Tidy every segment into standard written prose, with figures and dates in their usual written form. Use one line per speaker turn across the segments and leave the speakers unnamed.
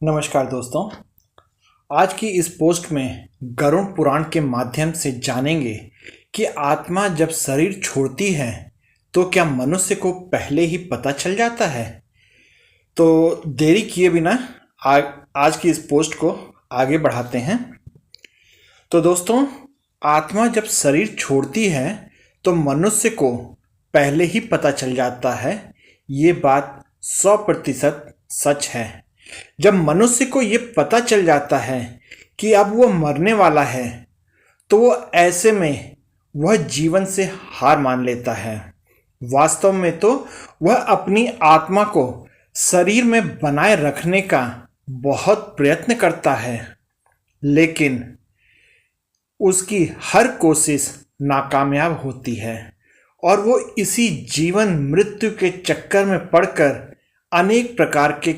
नमस्कार दोस्तों। आज की इस पोस्ट में गरुड़ पुराण के माध्यम से जानेंगे कि आत्मा जब शरीर छोड़ती है तो क्या मनुष्य को पहले ही पता चल जाता है। तो देरी किए बिना आज की इस पोस्ट को आगे बढ़ाते हैं। तो दोस्तों, आत्मा जब शरीर छोड़ती है तो मनुष्य को पहले ही पता चल जाता है। ये बात 100% सच है। जब मनुष्य को ये पता चल जाता है कि अब वो मरने वाला है तो वो ऐसे में वह जीवन से हार मान लेता है। वास्तव में तो वह अपनी आत्मा को शरीर में बनाए रखने का बहुत प्रयत्न करता है, लेकिन उसकी हर कोशिश नाकामयाब होती है और वो इसी जीवन मृत्यु के चक्कर में पड़कर अनेक प्रकार के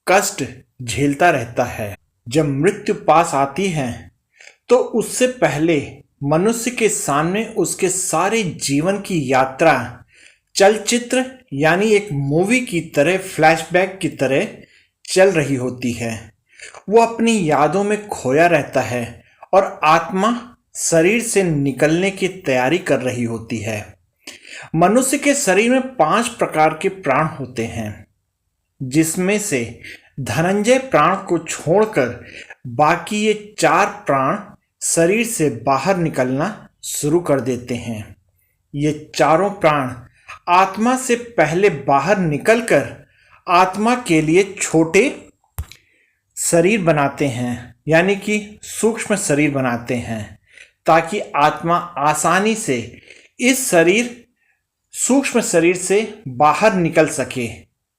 कष्ट झेलता रहता है। जब मृत्यु पास आती है तो उससे पहले मनुष्य के सामने उसके सारे जीवन की यात्रा चलचित्र यानी एक मूवी की तरह, फ्लैशबैक की तरह चल रही होती है। वो अपनी यादों में खोया रहता है और आत्मा शरीर से निकलने की तैयारी कर रही होती है। मनुष्य के शरीर में 5 प्रकार के प्राण होते हैं, जिसमें से धनंजय प्राण को छोड़कर बाकी ये 4 प्राण शरीर से बाहर निकलना शुरू कर देते हैं। ये चारों प्राण आत्मा से पहले बाहर निकलकर आत्मा के लिए छोटे शरीर बनाते हैं, यानी कि सूक्ष्म शरीर बनाते हैं, ताकि आत्मा आसानी से इस सूक्ष्म शरीर से बाहर निकल सके।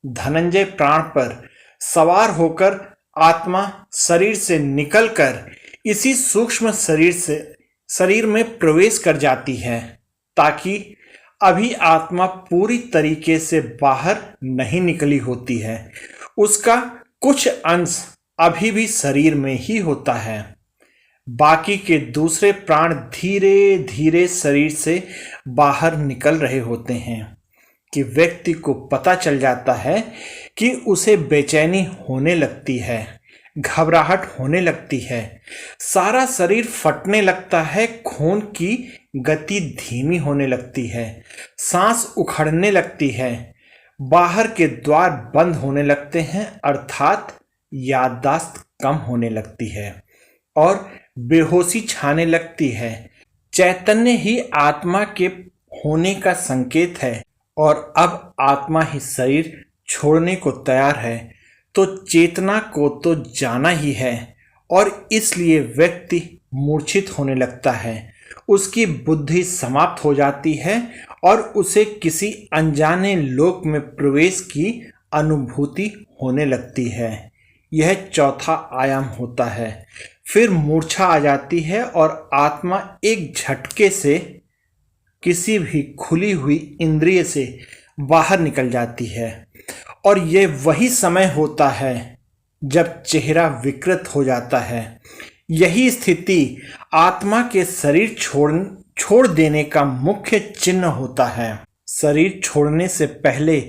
धनंजय प्राण पर सवार होकर आत्मा शरीर से निकलकर इसी सूक्ष्म शरीर में प्रवेश कर जाती है, ताकि अभी आत्मा पूरी तरीके से बाहर नहीं निकली होती है। उसका कुछ अंश अभी भी शरीर में ही होता है। बाकी के दूसरे प्राण धीरे धीरे शरीर से बाहर निकल रहे होते हैं कि व्यक्ति को पता चल जाता है कि उसे बेचैनी होने लगती है, घबराहट होने लगती है, सारा शरीर फटने लगता है, खून की गति धीमी होने लगती है, सांस उखड़ने लगती है, बाहर के द्वार बंद होने लगते हैं, अर्थात याददाश्त कम होने लगती है और बेहोशी छाने लगती है। चैतन्य ही आत्मा के होने का संकेत है और अब आत्मा ही शरीर छोड़ने को तैयार है, तो चेतना को तो जाना ही है और इसलिए व्यक्ति मूर्छित होने लगता है। उसकी बुद्धि समाप्त हो जाती है और उसे किसी अनजाने लोक में प्रवेश की अनुभूति होने लगती है। यह चौथा आयाम होता है। फिर मूर्छा आ जाती है और आत्मा एक झटके से किसी भी खुली हुई इंद्रिय से बाहर निकल जाती है और यह वही समय होता है जब चेहरा विकृत हो जाता है। यही स्थिति आत्मा के शरीर छोड़ देने का मुख्य चिन्ह होता है। शरीर छोड़ने से पहले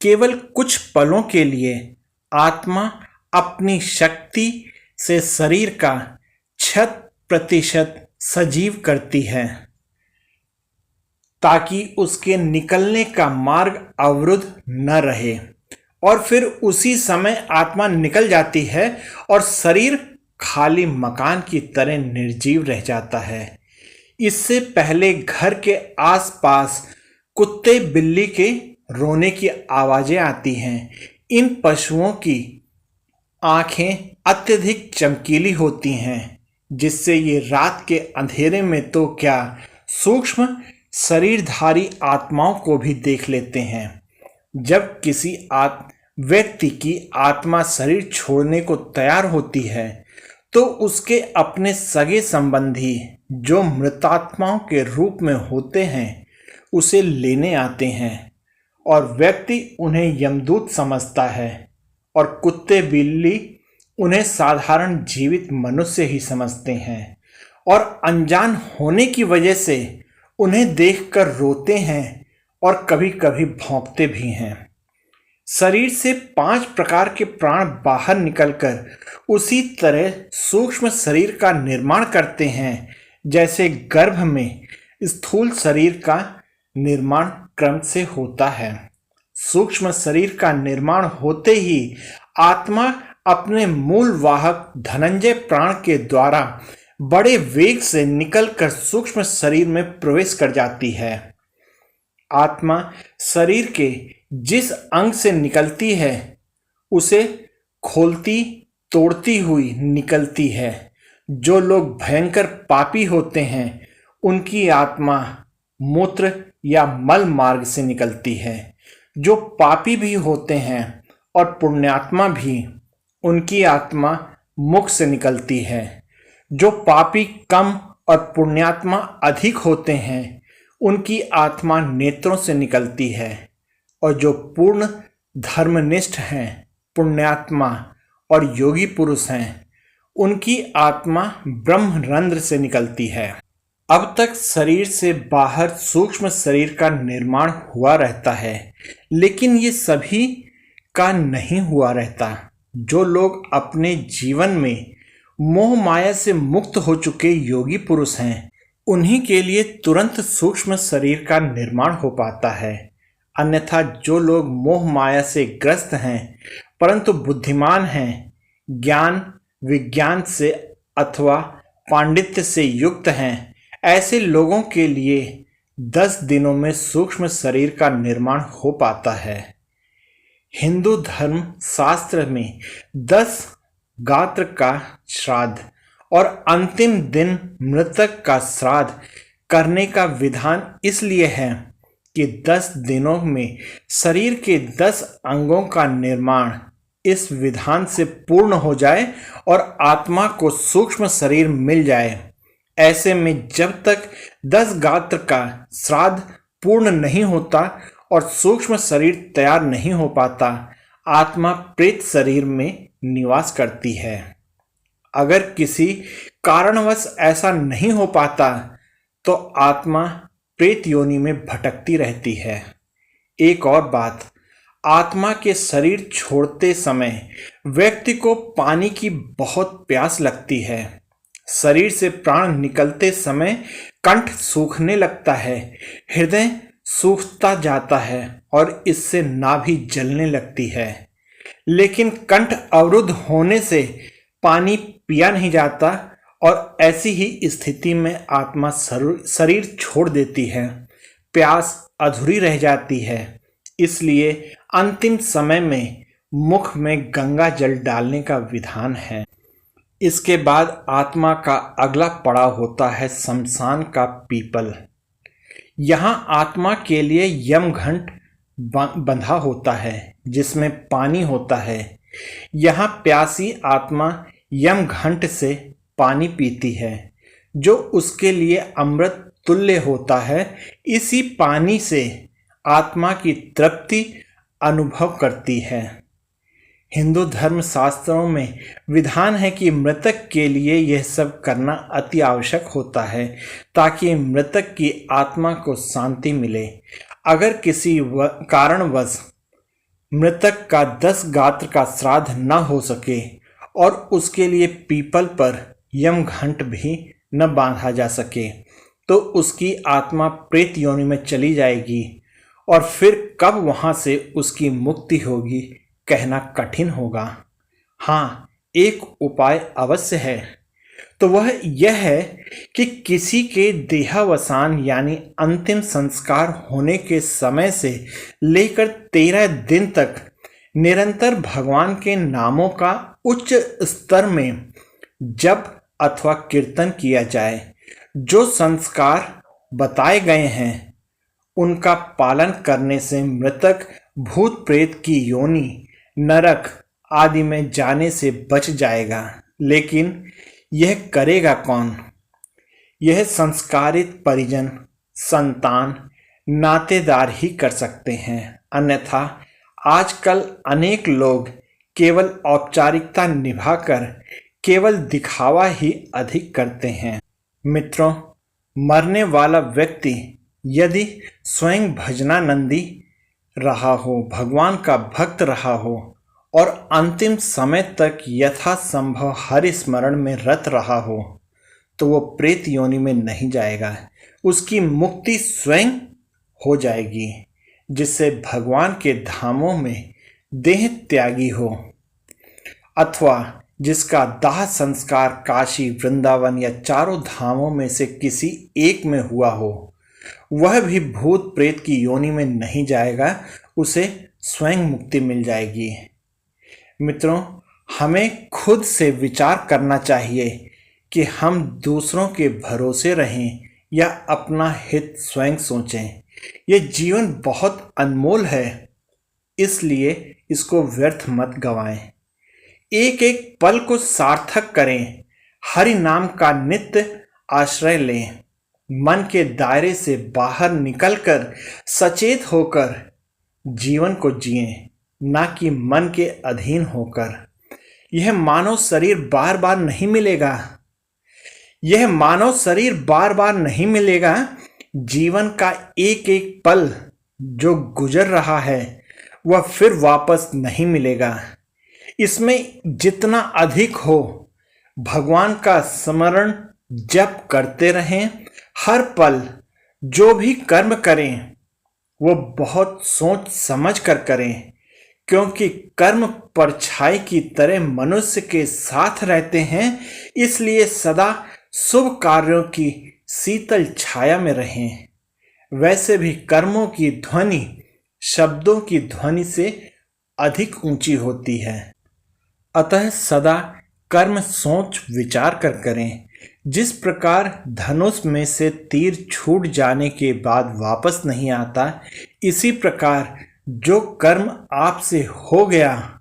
केवल कुछ पलों के लिए आत्मा अपनी शक्ति से शरीर का 100% सजीव करती है, ताकि उसके निकलने का मार्ग अवरुद्ध न रहे, और फिर उसी समय आत्मा निकल जाती है और शरीर खाली मकान की तरह निर्जीव रह जाता है। इससे पहले घर के आसपास कुत्ते बिल्ली के रोने की आवाजें आती हैं। इन पशुओं की आंखें अत्यधिक चमकीली होती हैं, जिससे ये रात के अंधेरे में तो क्या सूक्ष्म शरीरधारी आत्माओं को भी देख लेते हैं। जब किसी व्यक्ति की आत्मा शरीर छोड़ने को तैयार होती है तो उसके अपने सगे संबंधी जो मृतात्माओं के रूप में होते हैं उसे लेने आते हैं और व्यक्ति उन्हें यमदूत समझता है और कुत्ते बिल्ली उन्हें साधारण जीवित मनुष्य ही समझते हैं और अनजान होने की वजह से उन्हें देखकर रोते हैं और कभी कभी भौंकते भी हैं। शरीर से 5 प्रकार के प्राण बाहर निकलकर उसी तरह सूक्ष्म शरीर का निर्माण करते हैं जैसे गर्भ में स्थूल शरीर का निर्माण क्रम से होता है। सूक्ष्म शरीर का निर्माण होते ही आत्मा अपने मूल वाहक धनंजय प्राण के द्वारा बड़े वेग से निकलकर सूक्ष्म शरीर में प्रवेश कर जाती है। आत्मा शरीर के जिस अंग से निकलती है उसे खोलती तोड़ती हुई निकलती है। जो लोग भयंकर पापी होते हैं उनकी आत्मा मूत्र या मल मार्ग से निकलती है। जो पापी भी होते हैं और पुण्यात्मा भी, उनकी आत्मा मुख से निकलती है। जो पापी कम और पुण्यात्मा अधिक होते हैं उनकी आत्मा नेत्रों से निकलती है। और जो पूर्ण धर्मनिष्ठ हैं, पुण्यात्मा और योगी पुरुष हैं, उनकी आत्मा ब्रह्मरंध्र से निकलती है। अब तक शरीर से बाहर सूक्ष्म शरीर का निर्माण हुआ रहता है, लेकिन ये सभी का नहीं हुआ रहता। जो लोग अपने जीवन में मोह माया से मुक्त हो चुके योगी पुरुष हैं, उन्हीं के लिए तुरंत सूक्ष्म शरीर का निर्माण हो पाता है। अन्यथा जो लोग मोह माया से ग्रस्त हैं परंतु बुद्धिमान हैं, ज्ञान विज्ञान से अथवा पांडित्य से युक्त हैं, ऐसे लोगों के लिए 10 दिनों में सूक्ष्म शरीर का निर्माण हो पाता है। हिंदू धर्म शास्त्र में 10 गात्र का श्राद्ध और अंतिम दिन मृतक का श्राद्ध करने का विधान इसलिए है कि 10 दिनों में शरीर के 10 अंगों का निर्माण इस विधान से पूर्ण हो जाए और आत्मा को सूक्ष्म शरीर मिल जाए। ऐसे में जब तक 10 गात्र का श्राद्ध पूर्ण नहीं होता और सूक्ष्म शरीर तैयार नहीं हो पाता, आत्मा प्रेत शरीर में निवास करती है। अगर किसी कारणवश ऐसा नहीं हो पाता तो आत्मा प्रेत योनि में भटकती रहती है। एक और बात, आत्मा के शरीर छोड़ते समय व्यक्ति को पानी की बहुत प्यास लगती है। शरीर से प्राण निकलते समय कंठ सूखने लगता है, हृदय सूखता जाता है और इससे नाभि जलने लगती है। लेकिन कंठ अवरुद्ध होने से पानी पिया नहीं जाता और ऐसी ही स्थिति में आत्मा शरीर छोड़ देती है, प्यास अधूरी रह जाती है। इसलिए अंतिम समय में मुख में गंगा जल डालने का विधान है। इसके बाद आत्मा का अगला पड़ाव होता है शमशान का पीपल। यहाँ आत्मा के लिए यमघंट बंधा होता है जिसमें पानी होता है। यहाँ प्यासी आत्मा यमघंट से पानी पीती है जो उसके लिए अमृत तुल्य होता है। इसी पानी से आत्मा की तृप्ति अनुभव करती है। हिंदू धर्म शास्त्रों में विधान है कि मृतक के लिए यह सब करना अति आवश्यक होता है ताकि मृतक की आत्मा को शांति मिले। अगर किसी कारणवश मृतक का 10 गात्र का श्राद्ध न हो सके और उसके लिए पीपल पर यमघंट भी न बांधा जा सके तो उसकी आत्मा प्रेत योनि में चली जाएगी और फिर कब वहां से उसकी मुक्ति होगी कहना कठिन होगा। हाँ, एक उपाय अवश्य है, तो वह यह है कि किसी के देहावसान यानी अंतिम संस्कार होने के समय से लेकर 13 दिन तक निरंतर भगवान के नामों का उच्च स्तर में जप अथवा कीर्तन किया जाए। जो संस्कार बताए गए हैं उनका पालन करने से मृतक भूत प्रेत की योनि, नरक आदि में जाने से बच जाएगा। लेकिन यह करेगा कौन? यह संस्कारित परिजन, संतान, नातेदार ही कर सकते हैं। अन्यथा आजकल अनेक लोग केवल औपचारिकता निभाकर केवल दिखावा ही अधिक करते हैं। मित्रों, मरने वाला व्यक्ति यदि स्वयं भजनानंदी रहा हो, भगवान का भक्त रहा हो और अंतिम समय तक यथासंभव हरि स्मरण में रत रहा हो, तो वो प्रेत योनि में नहीं जाएगा। उसकी मुक्ति स्वयं हो जाएगी, जिससे भगवान के धामों में देह त्यागी हो, अथवा जिसका दाह संस्कार काशी, वृंदावन या चारों धामों में से किसी एक में हुआ हो, वह भी भूत प्रेत की योनि में नहीं जाएगा, उसे स्वयं मुक्ति मिल जाएगी। मित्रों, हमें खुद से विचार करना चाहिए कि हम दूसरों के भरोसे रहें या अपना हित स्वयं सोचें। ये जीवन बहुत अनमोल है, इसलिए इसको व्यर्थ मत गंवाएं। एक एक पल को सार्थक करें, हरि नाम का नित्य आश्रय लें, मन के दायरे से बाहर निकलकर सचेत होकर जीवन को जिएं, ना कि मन के अधीन होकर। यह मानव शरीर बार बार नहीं मिलेगा, यह मानव शरीर बार बार नहीं मिलेगा। जीवन का एक एक पल जो गुजर रहा है वह फिर वापस नहीं मिलेगा। इसमें जितना अधिक हो भगवान का स्मरण जप करते रहें। हर पल जो भी कर्म करें वो बहुत सोच समझ कर करें, क्योंकि कर्म परछाई की तरह मनुष्य के साथ रहते हैं। इसलिए सदा शुभ कार्यों की शीतल छाया में रहें। वैसे भी कर्मों की ध्वनि शब्दों की ध्वनि से अधिक ऊंची होती है। अतः सदा कर्म सोच विचार कर करें। जिस प्रकार धनुष में से तीर छूट जाने के बाद वापस नहीं आता, इसी प्रकार जो कर्म आपसे हो गया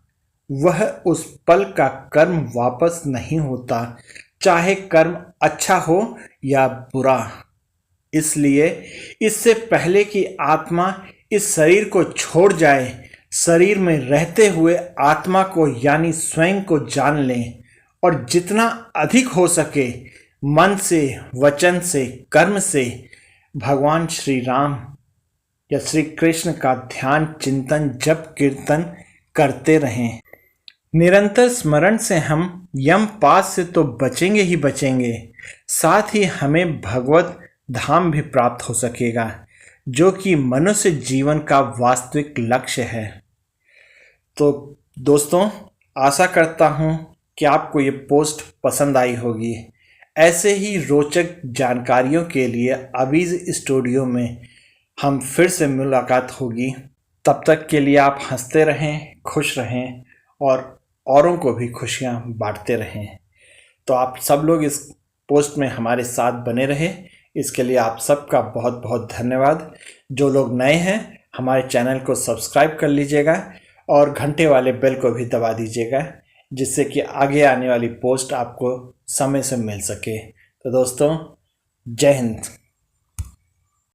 वह उस पल का कर्म वापस नहीं होता, चाहे कर्म अच्छा हो या बुरा। इसलिए इससे पहले कि आत्मा इस शरीर को छोड़ जाए, शरीर में रहते हुए आत्मा को यानी स्वयं को जान लें और जितना अधिक हो सके मन से, वचन से, कर्म से भगवान श्री राम या श्री कृष्ण का ध्यान, चिंतन, जप, कीर्तन करते रहें। निरंतर स्मरण से हम यम पास से तो बचेंगे ही बचेंगे, साथ ही हमें भगवत धाम भी प्राप्त हो सकेगा, जो कि मनुष्य जीवन का वास्तविक लक्ष्य है। तो दोस्तों, आशा करता हूँ कि आपको ये पोस्ट पसंद आई होगी। ऐसे ही रोचक जानकारियों के लिए अबीज स्टूडियो में हम फिर से मुलाकात होगी। तब तक के लिए आप हंसते रहें, खुश रहें और औरों को भी खुशियाँ बांटते रहें। तो आप सब लोग इस पोस्ट में हमारे साथ बने रहें, इसके लिए आप सबका बहुत बहुत धन्यवाद। जो लोग नए हैं हमारे चैनल को सब्सक्राइब कर लीजिएगा और घंटे वाले बेल को भी दबा दीजिएगा, जिससे कि आगे आने वाली पोस्ट आपको समय से मिल सके। तो दोस्तों, जय हिंद।